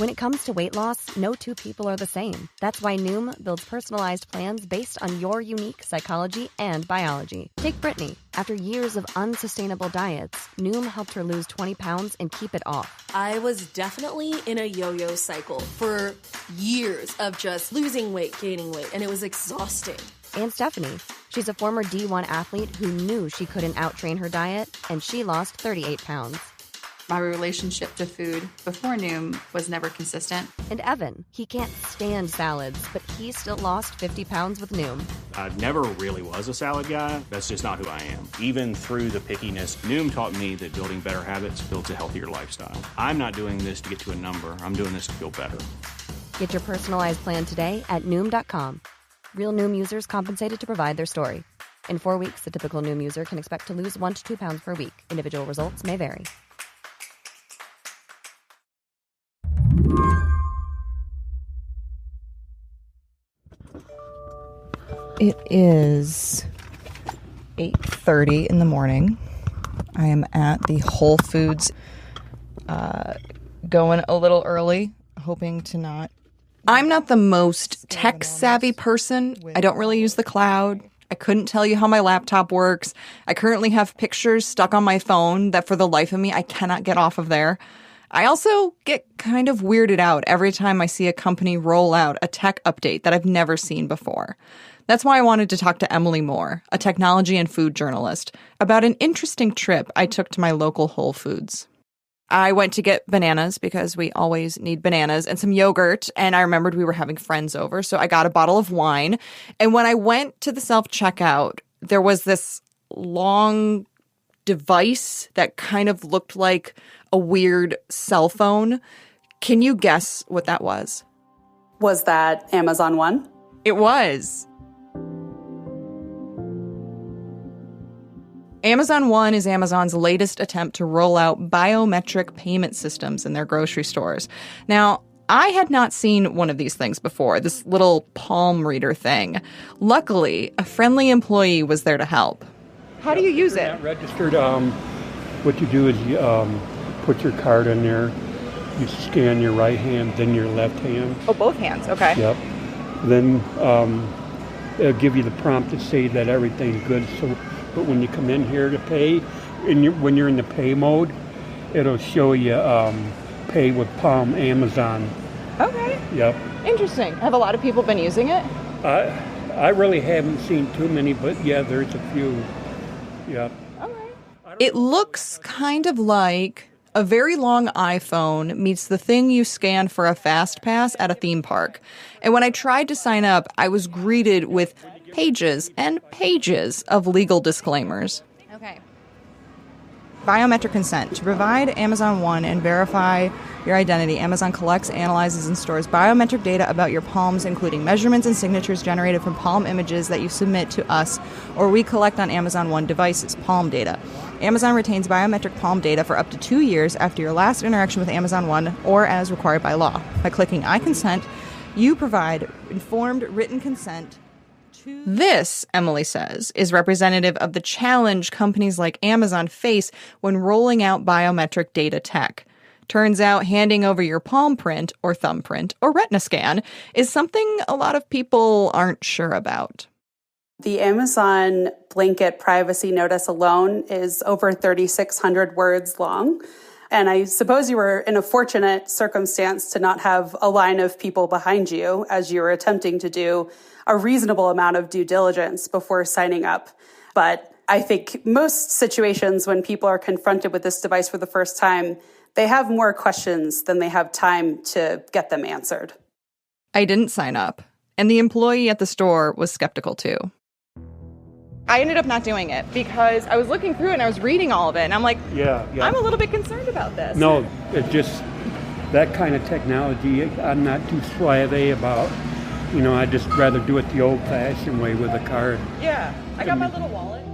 When it comes to weight loss, no two people are the same. That's why Noom builds personalized plans based on your unique psychology and biology. Take Brittany. After years of unsustainable diets, Noom helped her lose 20 pounds and keep it off. I was definitely in a yo-yo cycle for years of just losing weight, gaining weight, and it was exhausting. And Stephanie. She's a former D1 athlete who knew she couldn't outtrain her diet, and she lost 38 pounds. My relationship to food before Noom was never consistent. And Evan, he can't stand salads, but he still lost 50 pounds with Noom. I never really was a salad guy. That's just not who I am. Even through the pickiness, Noom taught me that building better habits builds a healthier lifestyle. I'm not doing this to get to a number. I'm doing this to feel better. Get your personalized plan today at Noom.com. Real Noom users compensated to provide their story. In 4 weeks, the typical Noom user can expect to lose 1 to 2 pounds per week. Individual results may vary. It is 8:30 in the morning. I am at the Whole Foods, going a little early, hoping to not. I'm not the most tech-savvy person. I don't really use the cloud. I couldn't tell you how my laptop works. I currently have pictures stuck on my phone that for the life of me, I cannot get off of there. I also get kind of weirded out every time I see a company roll out a tech update that I've never seen before. That's why I wanted to talk to Emily Moore, a technology and food journalist, about an interesting trip I took to my local Whole Foods. I went to get bananas because we always need bananas and some yogurt, and I remembered we were having friends over, so I got a bottle of wine. And when I went to the self-checkout, there was this long device that kind of looked like a weird cell phone. Can you guess what that was? Was that Amazon One? It was. Amazon One is Amazon's latest attempt to roll out biometric payment systems in their grocery stores. Now, I had not seen one of these things before, this little palm reader thing. Luckily, a friendly employee was there to help. How do you use it? Not registered. What you do is you put your card in there, you scan your right hand, then your left hand. Oh, both hands, okay. Yep. Then it'll give you the prompt to say that everything's good. So, but when you come in here to pay, when you're in the pay mode, it'll show you pay with Palm Amazon. Okay. Yep. Interesting. Have a lot of people been using it? I really haven't seen too many, but yeah, there's a few. Yep. It looks kind of like a very long iPhone meets the thing you scan for a fast pass at a theme park. And when I tried to sign up, I was greeted with pages and pages of legal disclaimers. Okay. Biometric consent. To provide Amazon One and verify your identity, Amazon collects, analyzes, and stores biometric data about your palms, including measurements and signatures generated from palm images that you submit to us, or we collect on Amazon One devices, palm data. Amazon retains biometric palm data for up to 2 years after your last interaction with Amazon One or as required by law. By clicking I consent, you provide informed written consent. This, Emily says, is representative of the challenge companies like Amazon face when rolling out biometric data tech. Turns out handing over your palm print or thumbprint or retina scan is something a lot of people aren't sure about. The Amazon blanket privacy notice alone is over 3,600 words long. And I suppose you were in a fortunate circumstance to not have a line of people behind you as you were attempting to do a reasonable amount of due diligence before signing up. But I think most situations when people are confronted with this device for the first time, they have more questions than they have time to get them answered. I didn't sign up, and the employee at the store was skeptical too. I ended up not doing it because I was looking through it and I was reading all of it, and I'm like, yeah. I'm a little bit concerned about this. No, it's just that kind of technology I'm not too suave about. You know, I'd just rather do it the old-fashioned way with a card. Yeah, I got my little wallet.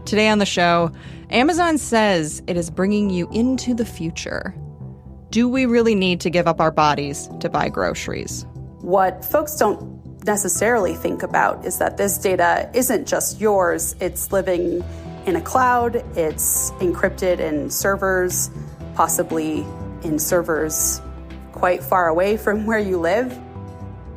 Today on the show, Amazon says it is bringing you into the future. Do we really need to give up our bodies to buy groceries? What folks don't necessarily think about is that this data isn't just yours. It's living in a cloud. It's encrypted in servers, possibly in servers quite far away from where you live.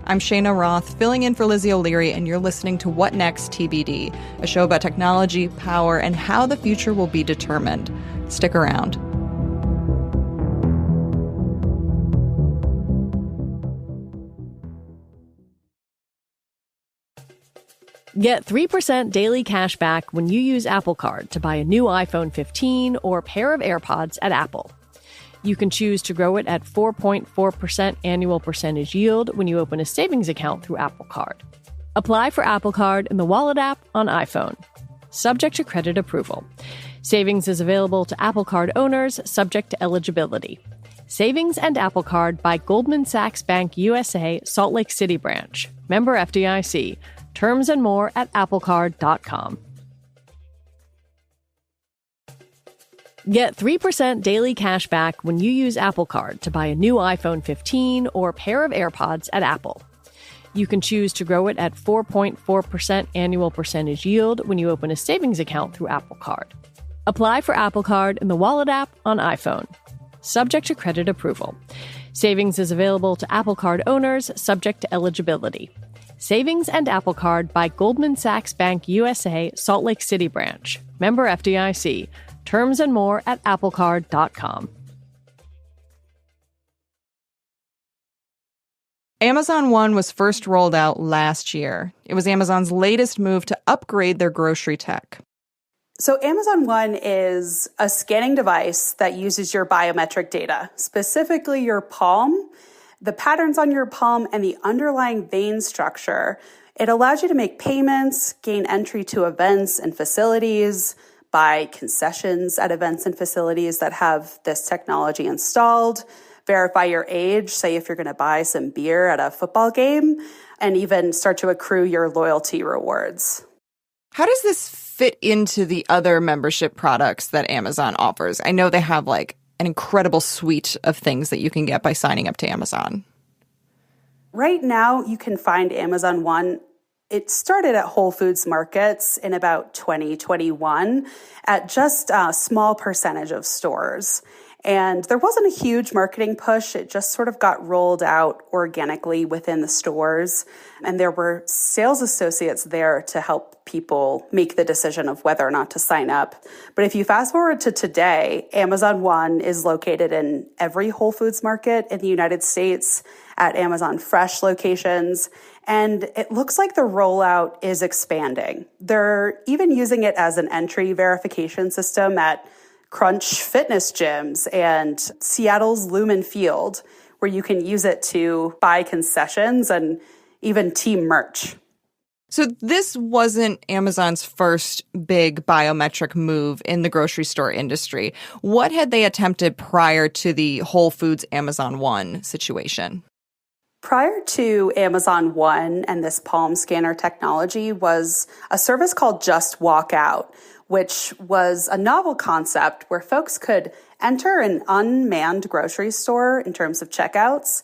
I'm Cheyna Roth, filling in for Lizzie O'Leary, and you're listening to What Next TBD, a show about technology, power, and how the future will be determined. Stick around. Get 3% daily cash back when you use Apple Card to buy a new iPhone 15 or pair of AirPods at Apple. You can choose to grow it at 4.4% annual percentage yield when you open a savings account through Apple Card. Apply for Apple Card in the Wallet app on iPhone. Subject to credit approval. Savings is available to Apple Card owners, subject to eligibility. Savings and Apple Card by Goldman Sachs Bank USA, Salt Lake City branch. Member FDIC. Terms and more at applecard.com. Get 3% daily cash back when you use Apple Card to buy a new iPhone 15 or pair of AirPods at Apple. You can choose to grow it at 4.4% annual percentage yield when you open a savings account through Apple Card. Apply for Apple Card in the Wallet app on iPhone. Subject to credit approval. Savings is available to Apple Card owners, subject to eligibility. Savings and Apple Card by Goldman Sachs Bank USA, Salt Lake City branch. Member FDIC. Terms and more at applecard.com. Amazon One was first rolled out last year. It was Amazon's latest move to upgrade their grocery tech. So Amazon One is a scanning device that uses your biometric data, specifically your palm, the patterns on your palm, and the underlying vein structure. It allows you to make payments, gain entry to events and facilities, buy concessions at events and facilities that have this technology installed, verify your age, say if you're going to buy some beer at a football game, and even start to accrue your loyalty rewards. How does this fit into the other membership products that Amazon offers? I know they have like an incredible suite of things that you can get by signing up to Amazon. Right now, you can find Amazon One. It started at Whole Foods markets in about 2021 at just a small percentage of stores. And there wasn't a huge marketing push. It just sort of got rolled out organically within the stores. And there were sales associates there to help people make the decision of whether or not to sign up. But if you fast forward to today, Amazon One is located in every Whole Foods market in the United States, at Amazon Fresh locations. And it looks like the rollout is expanding. They're even using it as an entry verification system at Crunch Fitness gyms and Seattle's Lumen Field, where you can use it to buy concessions and even team merch. So this wasn't Amazon's first big biometric move in the grocery store industry. What had they attempted prior to the Whole Foods Amazon One situation? Prior to Amazon One and this palm scanner technology was a service called Just Walk Out, which was a novel concept where folks could enter an unmanned grocery store in terms of checkouts,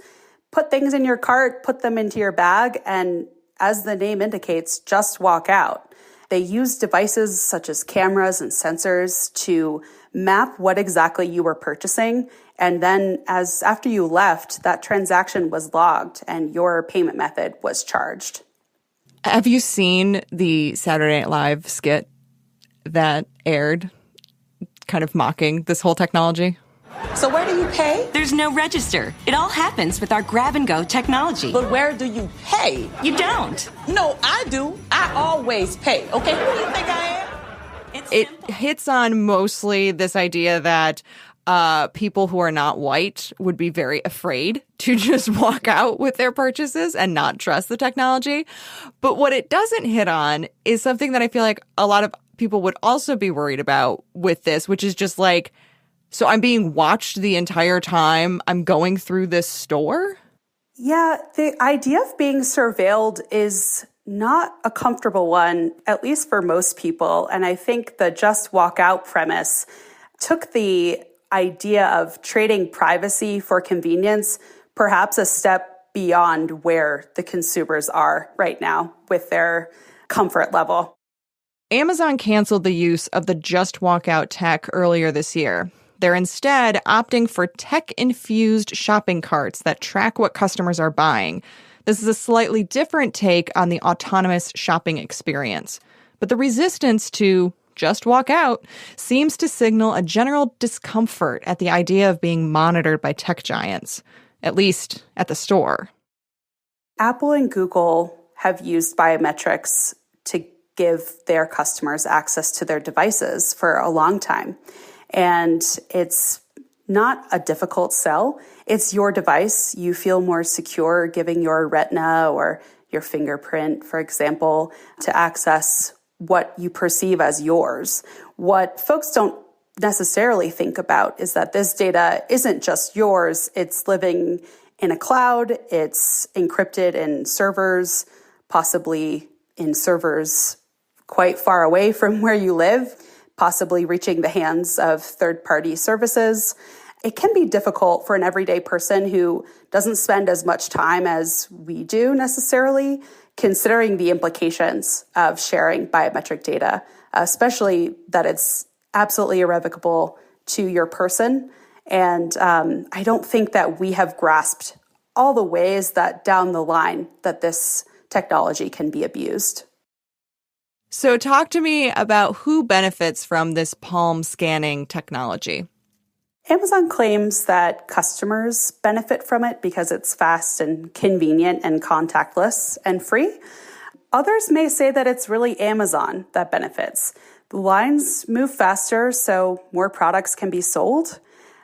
put things in your cart, put them into your bag, and as the name indicates, just walk out. They used devices such as cameras and sensors to map what exactly you were purchasing. And then after you left, that transaction was logged and your payment method was charged. Have you seen the Saturday Night Live skit that aired kind of mocking this whole technology? So where do you pay? There's no register. It all happens with our grab-and-go technology. But where do you pay? You don't. No, I do. I always pay. Okay, who do you think I am? It hits on mostly this idea that people who are not white would be very afraid to just walk out with their purchases and not trust the technology. But what it doesn't hit on is something that I feel like a lot of people would also be worried about with this, which is just like, so I'm being watched the entire time I'm going through this store? Yeah, the idea of being surveilled is not a comfortable one, at least for most people. And I think the just walk out premise took the idea of trading privacy for convenience perhaps a step beyond where the consumers are right now with their comfort level. Amazon canceled the use of the Just Walk Out tech earlier this year. They're instead opting for tech-infused shopping carts that track what customers are buying. This is a slightly different take on the autonomous shopping experience. But the resistance to just walk out seems to signal a general discomfort at the idea of being monitored by tech giants, at least at the store. Apple and Google have used biometrics to give their customers access to their devices for a long time. And it's not a difficult sell. It's your device. You feel more secure giving your retina or your fingerprint, for example, to access what you perceive as yours. What folks don't necessarily think about is that this data isn't just yours. It's living in a cloud. It's encrypted in servers, possibly in servers quite far away from where you live, possibly reaching the hands of third-party services. It can be difficult for an everyday person who doesn't spend as much time as we do necessarily, considering the implications of sharing biometric data, especially that it's absolutely irrevocable to your person. And I don't think that we have grasped all the ways that down the line that this technology can be abused. So talk to me about who benefits from this palm scanning technology. Amazon claims that customers benefit from it because it's fast and convenient and contactless and free. Others may say that it's really Amazon that benefits. The lines move faster, so more products can be sold.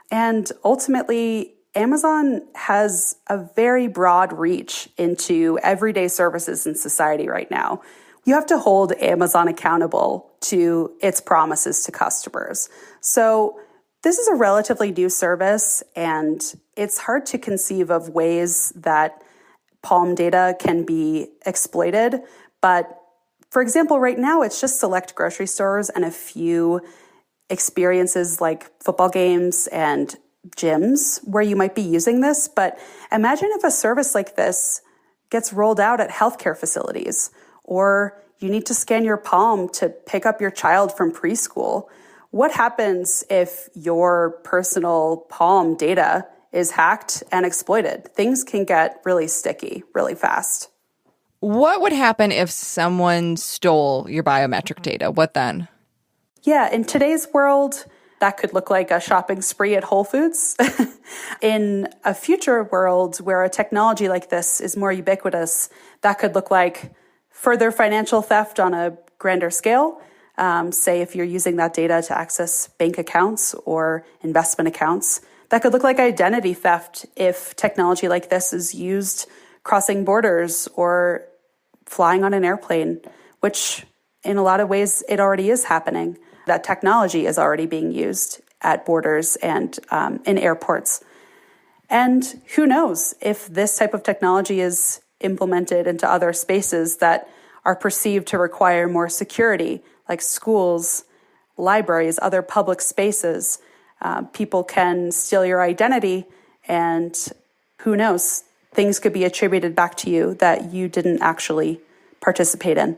And ultimately, Amazon has a very broad reach into everyday services in society right now. You have to hold Amazon accountable to its promises to customers. So this is a relatively new service, and it's hard to conceive of ways that Palm data can be exploited. But for example, right now, it's just select grocery stores and a few experiences like football games and gyms where you might be using this. But imagine if a service like this gets rolled out at healthcare facilities, or you need to scan your palm to pick up your child from preschool. What happens if your personal palm data is hacked and exploited? Things can get really sticky really fast. What would happen if someone stole your biometric data? What then? Yeah, in today's world, that could look like a shopping spree at Whole Foods. In a future world where a technology like this is more ubiquitous, that could look like further financial theft on a grander scale. Say if you're using that data to access bank accounts or investment accounts. That could look like identity theft if technology like this is used crossing borders or flying on an airplane, which in a lot of ways it already is happening. That technology is already being used at borders and in airports. And who knows if this type of technology is implemented into other spaces that are perceived to require more security, like schools, libraries, other public spaces. People can steal your identity, and who knows, things could be attributed back to you that you didn't actually participate in.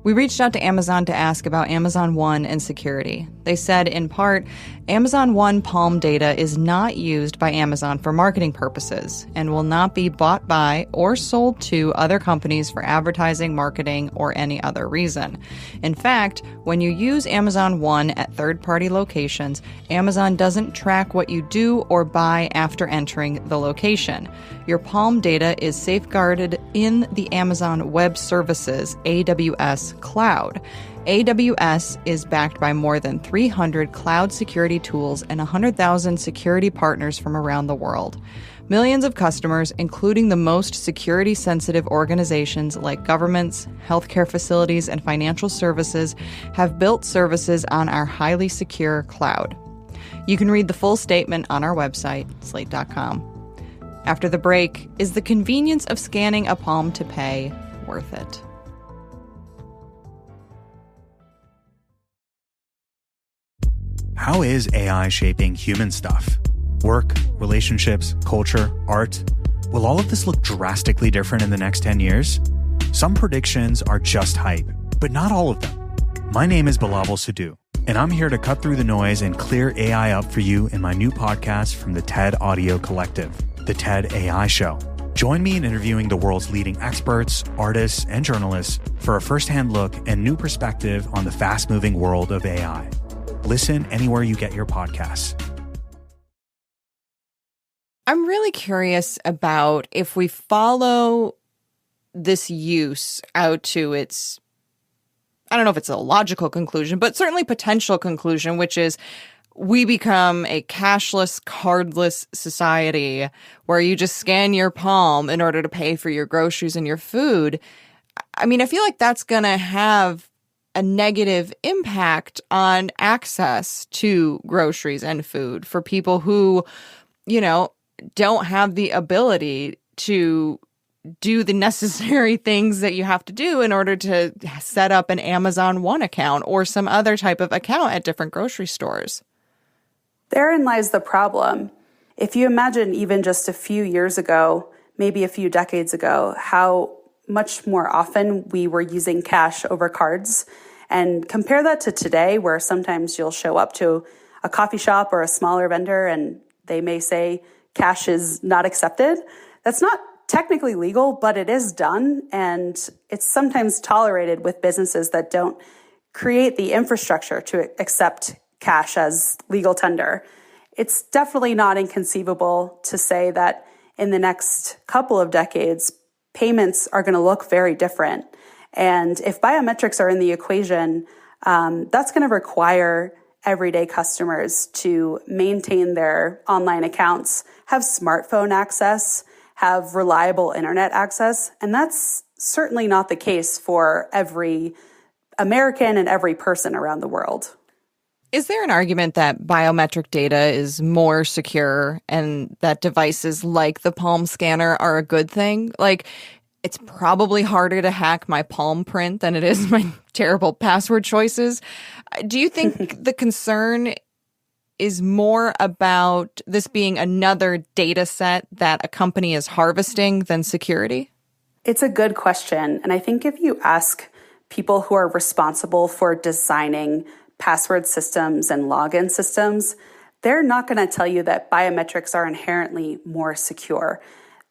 We reached out to Amazon to ask about Amazon One and security. They said, in part, Amazon One Palm data is not used by Amazon for marketing purposes and will not be bought by or sold to other companies for advertising, marketing, or any other reason. In fact, when you use Amazon One at third-party locations, Amazon doesn't track what you do or buy after entering the location. Your Palm data is safeguarded in the Amazon Web Services, AWS, cloud. AWS is backed by more than 300 cloud security tools and 100,000 security partners from around the world. Millions of customers, including the most security-sensitive organizations like governments, healthcare facilities, and financial services, have built services on our highly secure cloud. You can read the full statement on our website, slate.com. After the break, is the convenience of scanning a palm to pay worth it? How is AI shaping human stuff? Work, relationships, culture, art? Will all of this look drastically different in the next 10 years? Some predictions are just hype, but not all of them. My name is Bilawal Sidhu. And I'm here to cut through the noise and clear AI up for you in my new podcast from the TED Audio Collective, The TED AI Show. Join me in interviewing the world's leading experts, artists, and journalists for a firsthand look and new perspective on the fast-moving world of AI. Listen anywhere you get your podcasts. I'm really curious about if we follow this use out to its, I don't know if it's a logical conclusion, but certainly potential conclusion, which is we become a cashless, cardless society where you just scan your palm in order to pay for your groceries and your food. I mean, I feel like that's going to have a negative impact on access to groceries and food for people who, don't have the ability to do the necessary things that you have to do in order to set up an Amazon One account or some other type of account at different grocery stores. Therein lies the problem. If you imagine even just a few years ago, maybe a few decades ago, how much more often we were using cash over cards, and compare that to today, where sometimes you'll show up to a coffee shop or a smaller vendor and they may say cash is not accepted. That's not technically legal, but it is done, and it's sometimes tolerated with businesses that don't create the infrastructure to accept cash as legal tender. It's definitely not inconceivable to say that in the next couple of decades, payments are going to look very different. And if biometrics are in the equation, that's going to require everyday customers to maintain their online accounts, have smartphone access, have reliable internet access. And that's certainly not the case for every American and every person around the world. Is there an argument that biometric data is more secure and that devices like the palm scanner are a good thing? Like, it's probably harder to hack my palm print than it is my terrible password choices. Do you think the concern is more about this being another data set that a company is harvesting than security? It's a good question. And I think if you ask people who are responsible for designing password systems and login systems, they're not going to tell you that biometrics are inherently more secure.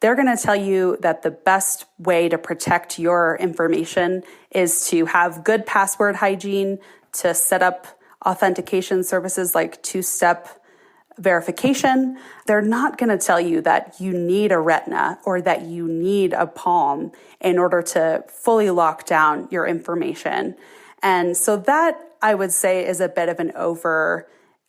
They're going to tell you that the best way to protect your information is to have good password hygiene, to set up authentication services like two-step verification. They're not going to tell you that you need a retina or that you need a palm in order to fully lock down your information. And so that, I would say, is a bit of an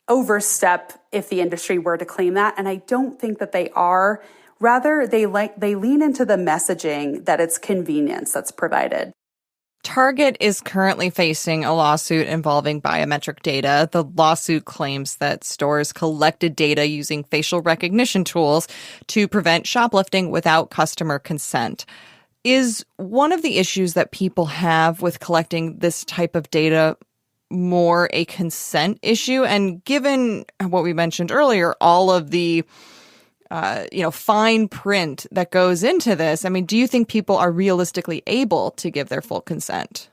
overstep if the industry were to claim that. And I don't think that they are. Rather, they lean into the messaging that it's convenience that's provided. Target is currently facing a lawsuit involving biometric data. The lawsuit claims that stores collected data using facial recognition tools to prevent shoplifting without customer consent. Is one of the issues that people have with collecting this type of data more a consent issue? And given what we mentioned earlier, all of the fine print that goes into this, I mean, do you think people are realistically able to give their full consent?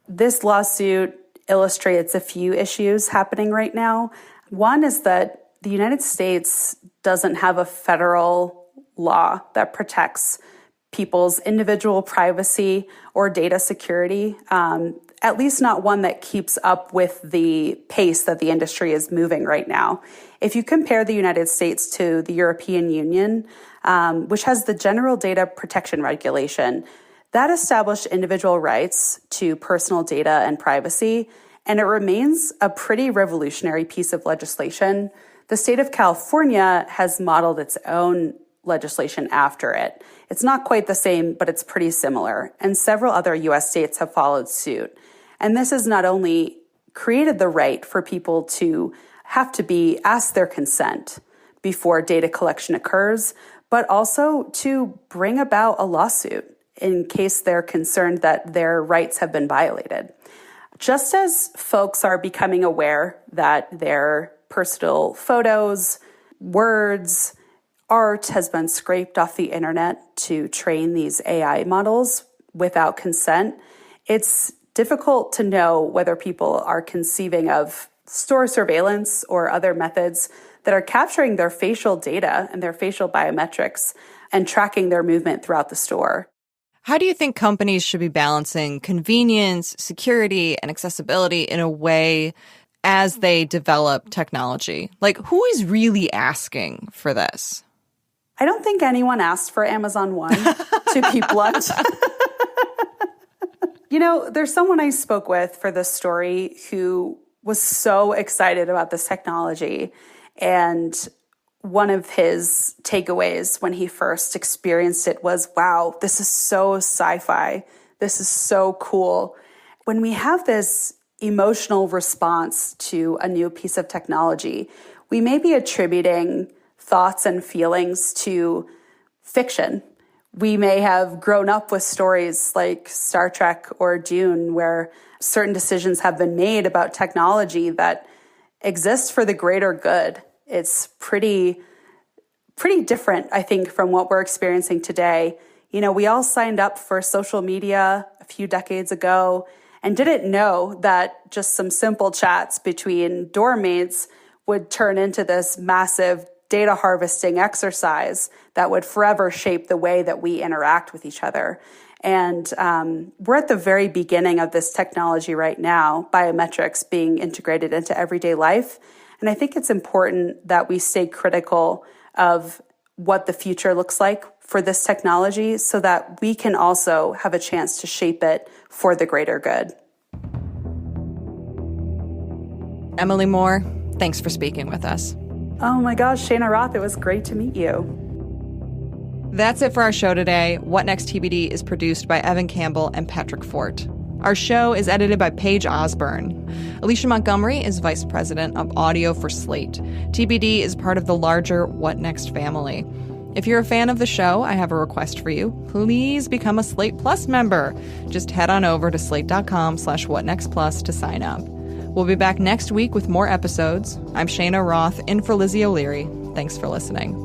This lawsuit illustrates a few issues happening right now. One is that the United States doesn't have a federal law that protects people's individual privacy or data security, at least not one that keeps up with the pace that the industry is moving right now. If you compare the United States to the European Union, which has the General Data Protection Regulation, that established individual rights to personal data and privacy, and it remains a pretty revolutionary piece of legislation. The state of California has modeled its own legislation after it. It's not quite the same, but it's pretty similar, and several other U.S. states have followed suit. And this has not only created the right for people to have to be asked their consent before data collection occurs, but also to bring about a lawsuit in case they're concerned that their rights have been violated. Just as folks are becoming aware that their personal photos, words, art has been scraped off the internet to train these AI models without consent, it's difficult to know whether people are conceiving of store surveillance or other methods that are capturing their facial data and their facial biometrics and tracking their movement throughout the store. How do you think companies should be balancing convenience, security, and accessibility in a way as they develop technology? Like, who is really asking for this? I don't think anyone asked for Amazon One, to be blunt. You know, there's someone I spoke with for this story who was so excited about this technology. And one of his takeaways when he first experienced it was, wow, this is so sci-fi. This is so cool. When we have this emotional response to a new piece of technology, we may be attributing thoughts and feelings to fiction. We may have grown up with stories like Star Trek or Dune, where certain decisions have been made about technology that exist for the greater good. It's pretty different, I think, from what we're experiencing today. You know, we all signed up for social media a few decades ago and didn't know that just some simple chats between dorm mates would turn into this massive data harvesting exercise that would forever shape the way that we interact with each other. And we're at the very beginning of this technology right now, biometrics being integrated into everyday life. And I think it's important that we stay critical of what the future looks like for this technology so that we can also have a chance to shape it for the greater good. Emily Moore, thanks for speaking with us. Oh my gosh, Cheyna Roth, it was great to meet you. That's it for our show today. What Next TBD is produced by Evan Campbell and Patrick Fort. Our show is edited by Paige Osborne. Alicia Montgomery is Vice President of Audio for Slate. TBD is part of the larger What Next family. If you're a fan of the show, I have a request for you. Please become a Slate Plus member. Just head on over to slate.com/whatnextplus to sign up. We'll be back next week with more episodes. I'm Cheyna Roth, in for Lizzie O'Leary. Thanks for listening.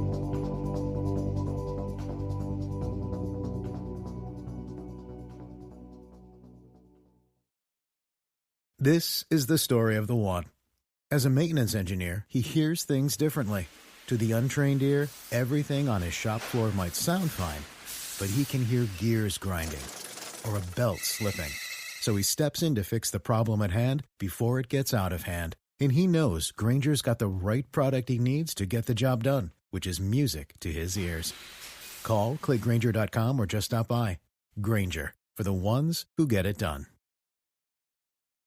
This is the story of the one. As a maintenance engineer, he hears things differently. To the untrained ear, everything on his shop floor might sound fine, but he can hear gears grinding or a belt slipping. So he steps in to fix the problem at hand before it gets out of hand. And he knows Grainger's got the right product he needs to get the job done, which is music to his ears. Call, click Grainger.com, or just stop by. Grainger, for the ones who get it done.